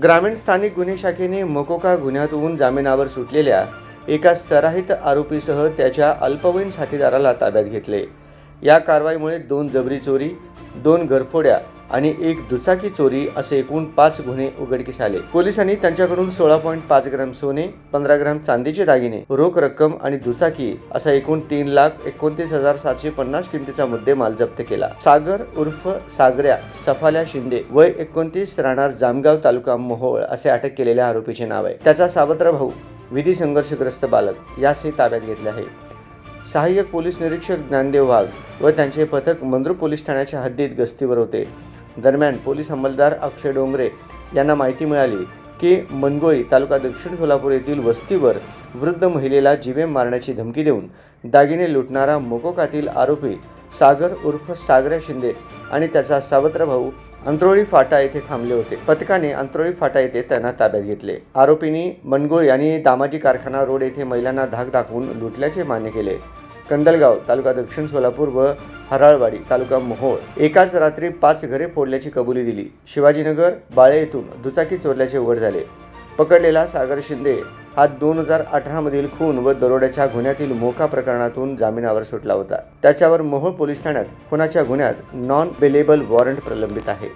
ग्रामीण स्थानिक गुन्हे शाखेने मोकोका गुन्ह्यातून जामिनावर सुटलेल्या एका सराहित आरोपीसह त्याच्या अल्पवयीन साथीदाराला ताब्यात घेतले। या कारवाईमुळे 2 जबरी चोरी, 2 घरफोड्या आणि 1 दुचाकी चोरी असे एकूण 5 गुन्हे उघडकीस आले। पोलिसांनी त्यांच्याकडून 16.5 ग्रॅम सोने, 15 ग्रॅम चांदीचे दागिने, रोख रक्कम आणि दुचाकी असा एकूण 3,29,750 किमतीचा मुद्देमाल जप्त केला। सागर उर्फ सागऱ्या सफाल्या शिंदे वय 29 राहणार जामगाव तालुका मोहोळ असे अटक केलेल्या आरोपीचे नाव आहे। त्याचा सावत्र भाऊ विधी संघर्षग्रस्त बालक यासही ताब्यात घेतले आहे। सहाय्यक पोलीस निरीक्षक ज्ञानदेव वाघ व त्यांचे पथक मंद्रुप पोलीस ठाण्याच्या हद्दीत गस्तीवर होते। दरम्यान पोलीस अंमलदार अक्षय डोंगरे यांना माहिती मिळाली की मनगोळी तालुका दक्षिण सोलापूर येथील वस्तीवर वृद्ध महिलेला जीवे मारण्याची धमकी देऊन दागिने लुटणारा मोकोकातील आरोपी सागर उर्फ सागऱ्या शिंदे आणि त्याचा सावत्र भाऊ अंत्रोळी फाटा येथे थांबले होते। पथकाने अंत्रोळी फाटा येथे त्यांना ताब्यात घेतले। आरोपींनी मनगोळी आणि दामाजी कारखाना रोड येथे महिलांना धाक दाखवून लुटल्याचे मान्य केले। कंदलगाव तालुका दक्षिण सोलापूर व हराळवाडी तालुका मोहोळ एकाच रात्री 5 घरे फोडल्याची कबुली दिली। शिवाजीनगर बाळे येथून दुचाकी चोरल्याचे उघड झाले। पकडलेला सागर शिंदे हा 2018 मधील खून व दरोड्याच्या गुन्ह्यातील मोका प्रकरणातून जामिनावर सुटला होता। त्याच्यावर मोहोळ पोलीस ठाण्यात खुनाच्या गुन्ह्यात नॉन बेलेबल वॉरंट प्रलंबित आहे।